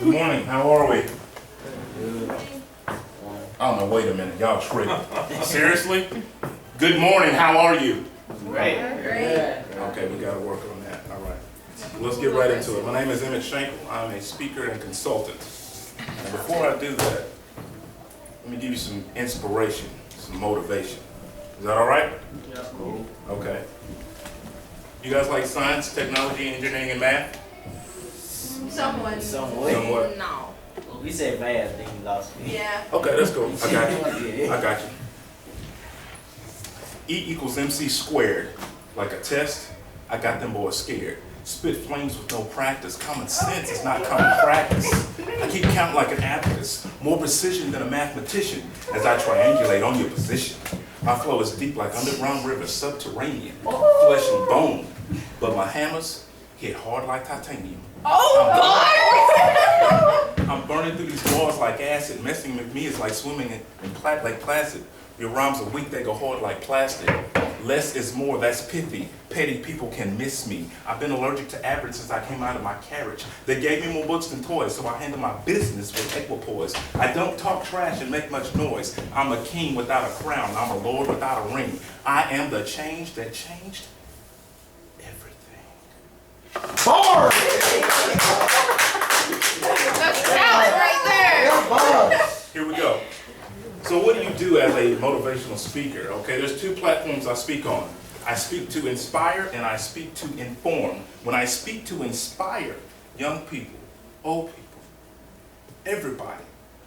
Good morning, how are we? Oh no, wait a minute, y'all tripping. Seriously? Good morning, how are you? Great. Okay, we gotta work on that, all right. Let's get right into it. My name is Emmett Shankle. I'm a speaker and consultant. And before I do that, let me give you some inspiration, some motivation. Is that all right? Yeah. Okay. You guys like science, technology, engineering, and math? Somewhat. Somewhat. No. We said math, then you lost me. Yeah. Okay, that's cool. I got you. I got you. E equals MC squared. Like a test, I got them boys scared. Spit flames with no practice. Common sense is not common practice. I keep counting like an abacus. More precision than a mathematician as I triangulate on your position. My flow is deep like underground rivers, subterranean, flesh and bone. But my hammers hit hard like titanium. I'm burning through these walls like acid. Messing with me is like swimming in Lake Placid. Your rhymes are weak, they go hard like plastic. Less is more, that's pithy. Petty people can miss me. I've been allergic to average since I came out of my carriage. They gave me more books than toys, so I handle my business with equipoise. I don't talk trash and make much noise. I'm a king without a crown. I'm a lord without a ring. I am the change that changed everything. Bars! That's talent right there. Here we go. So what do you do as a motivational speaker? Okay, there's two platforms I speak on. I speak to inspire and I speak to inform. When I speak to inspire young people, old people, everybody,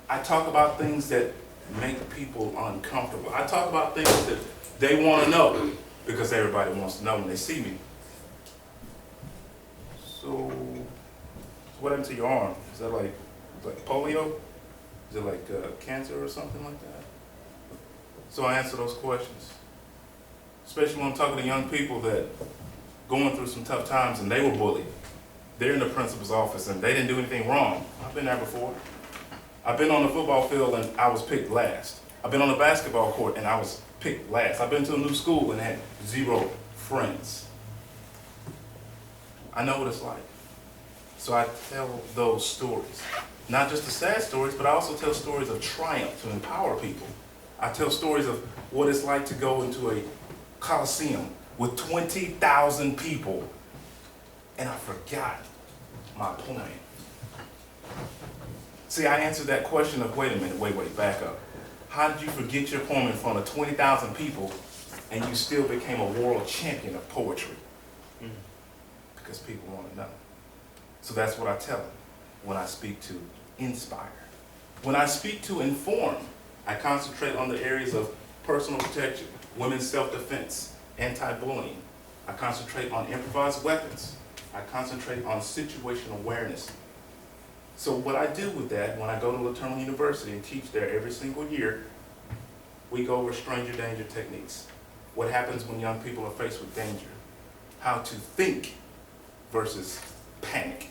I talk about things that make people uncomfortable. I talk about things that they want to know because everybody wants to know when they see me. So what happened to your arm? Is that like polio? Is it like cancer or something like that? So I answer those questions. Especially when I'm talking to young people that going through some tough times and they were bullied. They're in the principal's office and they didn't do anything wrong. I've been there before. I've been on the football field and I was picked last. I've been on the basketball court and I was picked last. I've been to a new school and had 0 friends. I know what it's like. So I tell those stories. Not just the sad stories, but I also tell stories of triumph to empower people. I tell stories of what it's like to go into a coliseum with 20,000 people, and I forgot my point. See, I answered that question of, wait a minute, wait, back up. How did you forget your poem in front of 20,000 people, and you still became a world champion of poetry? Because people want to know. So that's what I tell them when I speak to inspire. When I speak to inform, I concentrate on the areas of personal protection, women's self-defense, anti-bullying. I concentrate on improvised weapons. I concentrate on situational awareness. So what I do with that, when I go to Laternal University and teach there every single year, we go over stranger danger techniques. What happens when young people are faced with danger? How to think versus panic.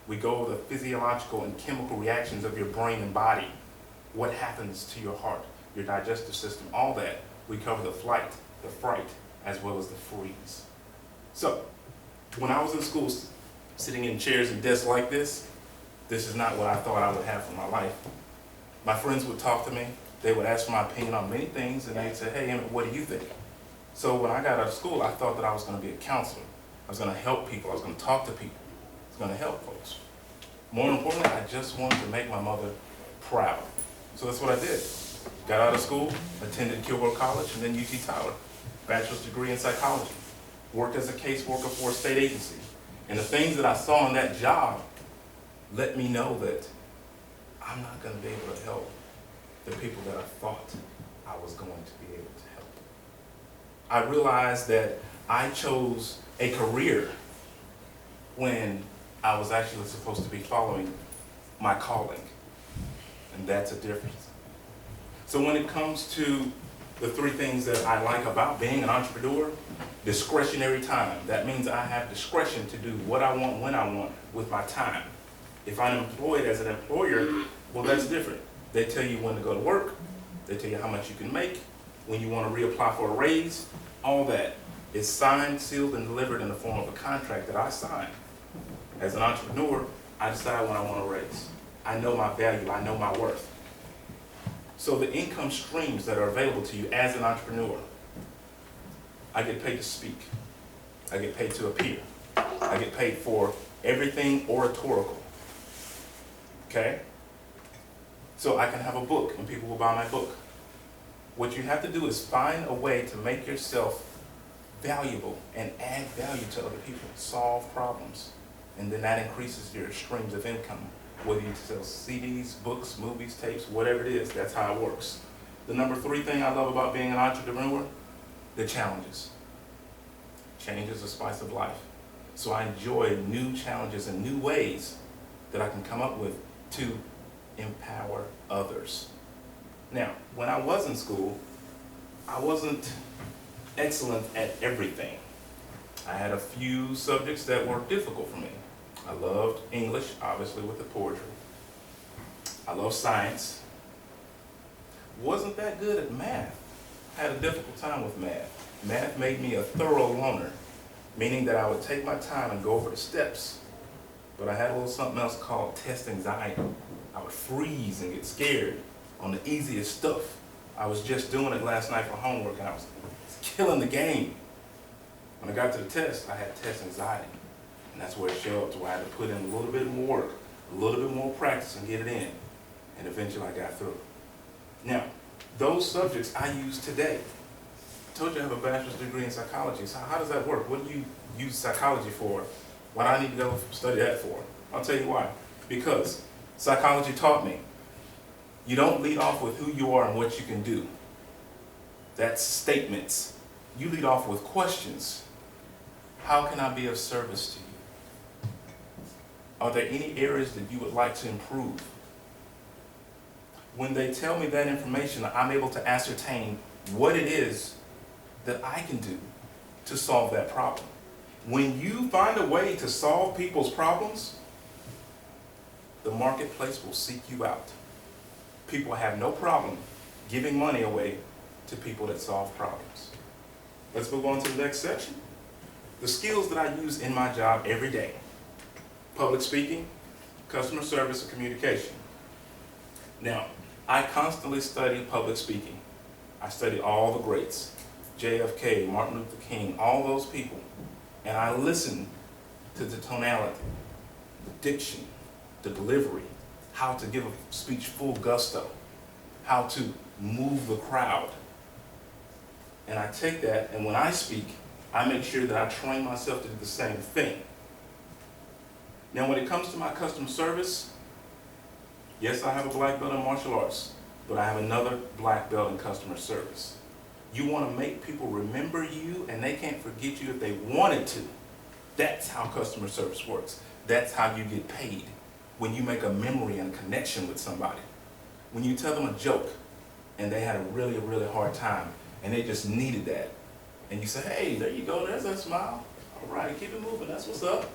We go over the physiological and chemical reactions of your brain and body. What happens to your heart, your digestive system, all that. We cover the flight, the fright, as well as the freeze. So, when I was in school, sitting in chairs and desks like this is not what I thought I would have for my life. My friends would talk to me, they would ask for my opinion on many things, and they'd say, hey, Emmett, what do you think? So when I got out of school, I thought that I was going to be a counselor. I was going to help people, I was going to talk to people. I was going to help folks. More importantly, I just wanted to make my mother proud. So that's what I did. Got out of school, attended Kilgore College, and then UT Tyler. Bachelor's degree in psychology. Worked as a caseworker for a state agency. And the things that I saw in that job let me know that I'm not going to be able to help the people that I thought I was going to be able to help. I realized that I chose a career when I was actually supposed to be following my calling. And that's a difference. So when it comes to the 3 things that I like about being an entrepreneur, discretionary time. That means I have discretion to do what I want, when I want, with my time. If I'm employed as an employer, well, that's different. They tell you when to go to work, they tell you how much you can make, when you want to reapply for a raise, all that is signed, sealed, and delivered in the form of a contract that I sign. As an entrepreneur, I decide when I want to raise. I know my value, I know my worth. So the income streams that are available to you as an entrepreneur, I get paid to speak. I get paid to appear. I get paid for everything oratorical. Okay? So I can have a book and people will buy my book. What you have to do is find a way to make yourself valuable and add value to other people, solve problems, and then that increases your streams of income. Whether you sell CDs, books, movies, tapes, whatever it is, that's how it works. The number 3 thing I love about being an entrepreneur, the challenges. Change is the spice of life. So I enjoy new challenges and new ways that I can come up with to empower others. Now, when I was in school, I wasn't excellent at everything. I had a few subjects that were difficult for me. I loved English, obviously with the poetry. I loved science. Wasn't that good at math. Had a difficult time with math. Math made me a thorough learner, meaning that I would take my time and go over the steps. But I had a little something else called test anxiety. I would freeze and get scared on the easiest stuff. I was just doing it last night for homework and I was killing the game. When I got to the test, I had test anxiety. And that's where it showed up, to where I had to put in a little bit more work, a little bit more practice and get it in. And eventually I got through. Now, those subjects I use today. I told you I have a bachelor's degree in psychology. So how does that work? What do you use psychology for? What do I need to go study that for? I'll tell you why. Because psychology taught me you don't lead off with who you are and what you can do. That's statements. You lead off with questions. How can I be of service to you? Are there any areas that you would like to improve? When they tell me that information, I'm able to ascertain what it is that I can do to solve that problem. When you find a way to solve people's problems, the marketplace will seek you out. People have no problem giving money away to people that solve problems. Let's move on to the next section. The skills that I use in my job every day: public speaking, customer service, and communication. Now, I constantly study public speaking. I study all the greats, JFK, Martin Luther King, all those people. And I listen to the tonality, the diction, the delivery, how to give a speech full gusto, how to move the crowd. And I take that, and when I speak, I make sure that I train myself to do the same thing. Now, when it comes to my customer service, yes, I have a black belt in martial arts, but I have another black belt in customer service. You want to make people remember you, and they can't forget you if they wanted to. That's how customer service works. That's how you get paid. When you make a memory and a connection with somebody. When you tell them a joke, and they had a really, really hard time, and they just needed that. And you say, hey, there you go, there's that smile. All right, keep it moving, that's what's up.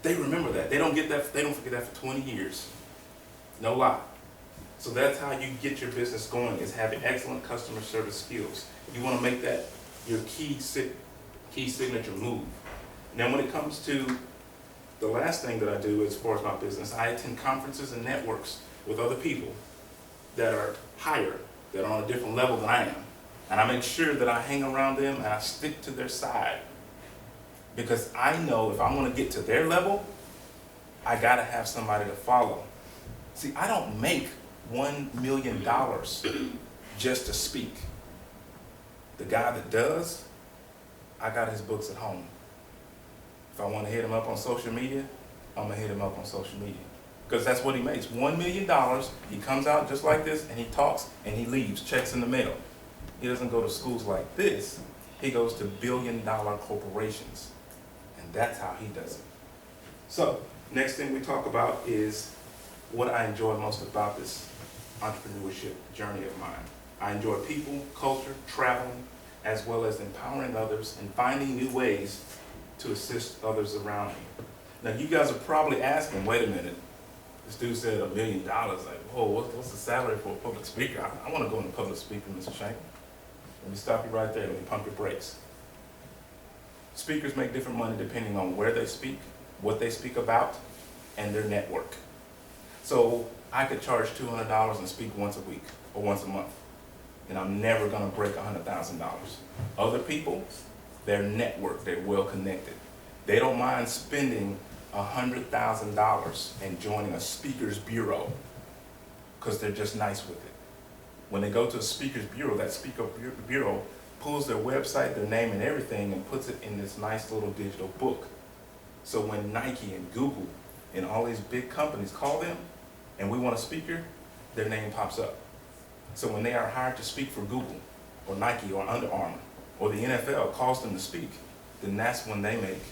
They remember that. They don't get that, they don't forget that for 20 years. No lie. So that's how you get your business going, is having excellent customer service skills. You want to make that your key signature move. Now, when it comes to the last thing that I do as far as my business, I attend conferences and networks with other people that are higher, that are on a different level than I am. And I make sure that I hang around them and I stick to their side. Because I know if I want to get to their level, I got to have somebody to follow. See, I don't make $1 million just to speak. The guy that does, I got his books at home. If I want to hit him up on social media, I'm going to hit him up on social media. Because that's what he makes. $1 million, he comes out just like this, and he talks, and he leaves, checks in the mail. He doesn't go to schools like this. He goes to billion-dollar corporations. And that's how he does it. So, next thing we talk about is what I enjoy most about this entrepreneurship journey of mine. I enjoy people, culture, traveling, as well as empowering others and finding new ways to assist others around me. Now, you guys are probably asking, wait a minute, this dude said $1 million. Like, whoa, what's the salary for a public speaker? I want to go into public speaking, Mr. Shankle. Let me stop you right there. Let me pump your brakes. Speakers make different money depending on where they speak, what they speak about, and their network. So I could charge $200 and speak once a week or once a month, and I'm never gonna break $100,000. Other people, they're networked, they're well connected. They don't mind spending $100,000 and joining a speaker's bureau because they're just nice with it. When they go to a speaker's bureau, that speaker bureau pulls their website, their name and everything and puts it in this nice little digital book. So when Nike and Google and all these big companies call them and we want a speaker, their name pops up. So when they are hired to speak for Google or Nike or Under Armour or the NFL calls them to speak, then that's when they make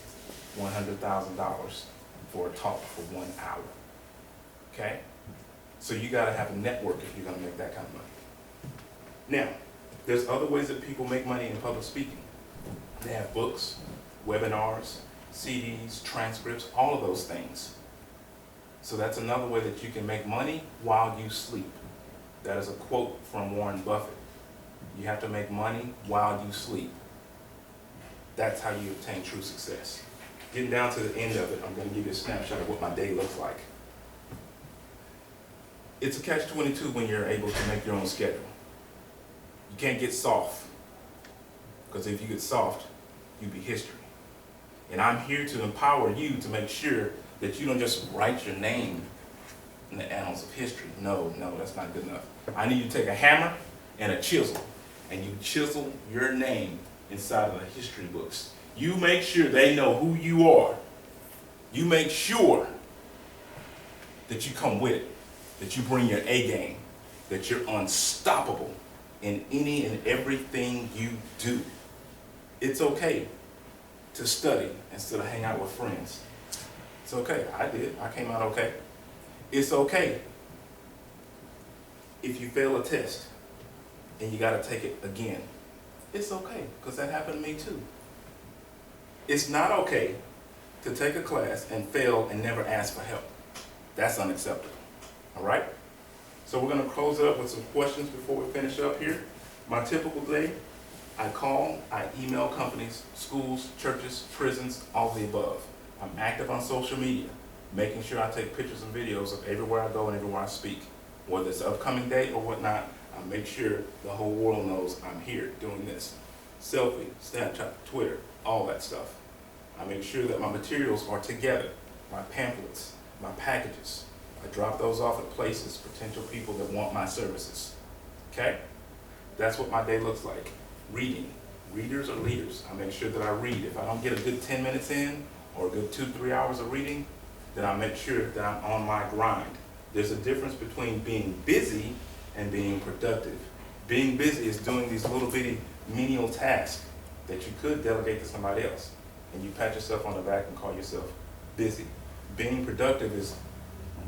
$100,000 for a talk for 1 hour. Okay? So you gotta have a network if you're gonna make that kind of money. Now, there's other ways that people make money in public speaking. They have books, webinars, CDs, transcripts, all of those things. So that's another way that you can make money while you sleep. That is a quote from Warren Buffett. You have to make money while you sleep. That's how you obtain true success. Getting down to the end of it, I'm going to give you a snapshot of what my day looks like. It's a catch-22 when you're able to make your own schedule. You can't get soft, because if you get soft, you'll be history. And I'm here to empower you to make sure that you don't just write your name in the annals of history. No, that's not good enough. I need you to take a hammer and a chisel, and you chisel your name inside of the history books. You make sure they know who you are. You make sure that you come with it, that you bring your A game, that you're unstoppable in any and everything you do. It's okay to study instead of hang out with friends. It's okay. I did. I came out okay. It's okay if you fail a test and you got to take it again. It's okay, because that happened to me too. It's not okay to take a class and fail and never ask for help. That's unacceptable. All right? So we're going to close it up with some questions before we finish up here. My typical day, I call, I email companies, schools, churches, prisons, all of the above. I'm active on social media, making sure I take pictures and videos of everywhere I go and everywhere I speak. Whether it's an upcoming day or whatnot, I make sure the whole world knows I'm here doing this. Selfie, Snapchat, Twitter, all that stuff. I make sure that my materials are together, my pamphlets, my packages. I drop those off at places, potential people that want my services. Okay? That's what my day looks like. Reading. Readers are leaders. I make sure that I read. If I don't get a good 10 minutes in or a good 2-3 hours of reading, then I make sure that I'm on my grind. There's a difference between being busy and being productive. Being busy is doing these little bitty menial tasks that you could delegate to somebody else. And you pat yourself on the back and call yourself busy. Being productive is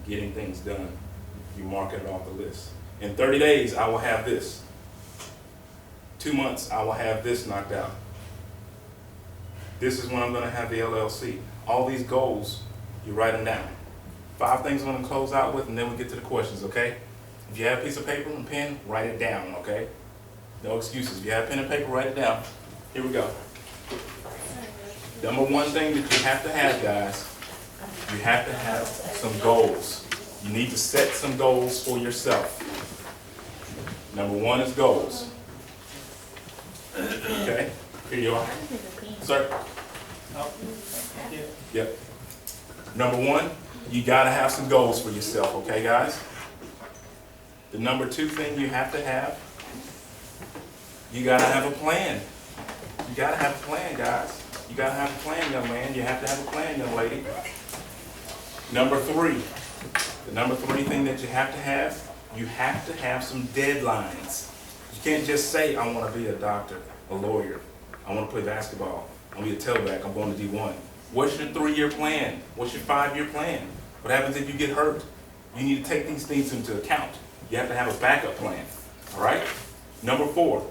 getting things done. You mark it off the list. In 30 days, I will have this. 2 months, I will have this knocked out. This is when I'm going to have the LLC. All these goals, you write them down. 5 things I'm going to close out with, and then we get to the questions, okay? If you have a piece of paper and pen, write it down, okay? No excuses. If you have pen and paper, write it down. Here we go. Number one thing that you have to have, guys, you have to have some goals. You need to set some goals for yourself. Number one is goals. Okay, here you are. Sir? Yep. Number one, you gotta have some goals for yourself, okay, guys? The number 2 thing you have to have, you gotta have a plan. You gotta have a plan, guys. You gotta have a plan, young man. You have to have a plan, young lady. Number 3, the number 3 thing that you have to have some deadlines. You can't just say, I want to be a doctor, a lawyer, I want to play basketball, I want to be a tailback, I'm going to D1. What's your 3-year plan? What's your 5-year plan? What happens if you get hurt? You need to take these things into account. You have to have a backup plan, all right? Number 4,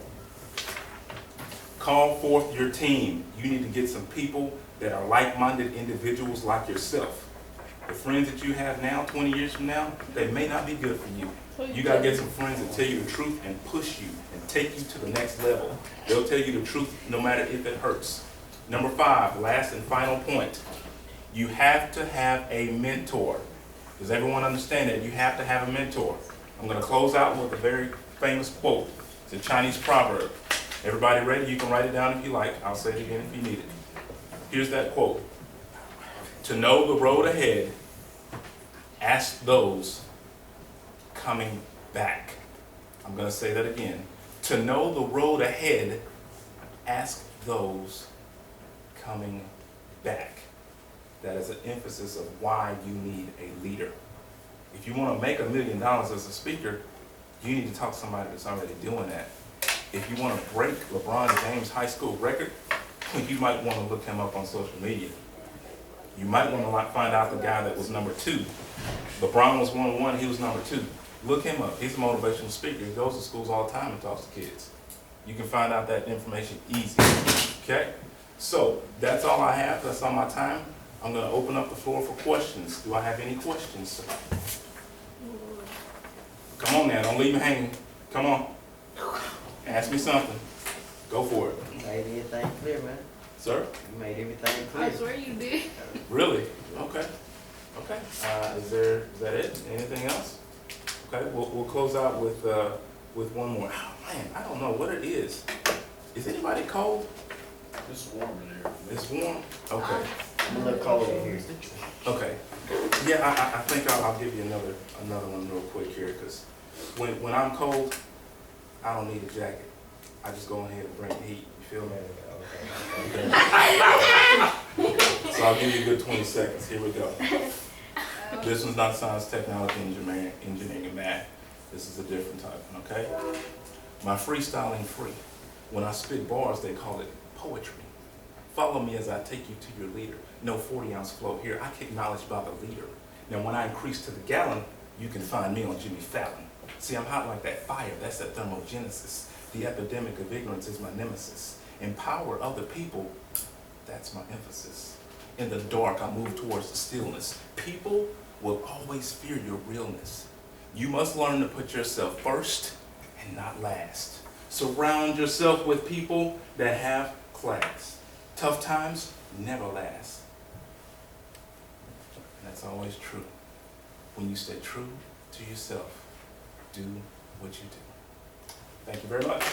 call forth your team. You need to get some people that are like-minded individuals like yourself. The friends that you have now, 20 years from now, they may not be good for you. You got to get some friends that tell you the truth and push you and take you to the next level. They'll tell you the truth no matter if it hurts. Number 5, last and final point. You have to have a mentor. Does everyone understand that? You have to have a mentor. I'm going to close out with a very famous quote. It's a Chinese proverb. Everybody ready? You can write it down if you like. I'll say it again if you need it. Here's that quote. To know the road ahead, ask those coming back. I'm going to say that again. To know the road ahead, ask those coming back. That is an emphasis of why you need a leader. If you want to make $1 million as a speaker, you need to talk to somebody that's already doing that. If you want to break LeBron James' high school record, you might want to look him up on social media. You might want to find out the guy that was number 2. LeBron was 1-1, he was number 2. Look him up. He's a motivational speaker. He goes to schools all the time and talks to kids. You can find out that information easy. Okay? So that's all I have. That's all my time. I'm going to open up the floor for questions. Do I have any questions? Come on now, don't leave me hanging. Come on. Ask me something. Go for it. You made everything clear, man. Sir? You made everything I clear. swear you did. Really? Okay. Okay. Is that it? Anything else? Okay. We'll close out with one more. Oh man, I don't know what it is. Is anybody cold? It's warm in here. It's warm. Okay. I'm a little cold in here. Okay. Yeah, I think I'll give you another one real quick here, because when I'm cold, I don't need a jacket. I just go ahead and bring the heat. You feel me? Okay. So I'll give you a good 20 seconds. Here we go. This one's not science, technology, engineering, and math. This is a different type one, okay? My freestyling free. When I spit bars, they call it poetry. Follow me as I take you to your leader. No 40-ounce flow here. I kick knowledge by the leader. Now, when I increase to the gallon, you can find me on Jimmy Fallon. See, I'm hot like that fire. That's that thermogenesis. The epidemic of ignorance is my nemesis. Empower other people. That's my emphasis. In the dark, I move towards the stillness. People will always fear your realness. You must learn to put yourself first and not last. Surround yourself with people that have class. Tough times never last. And that's always true. When you stay true to yourself, do what you do. Thank you very much.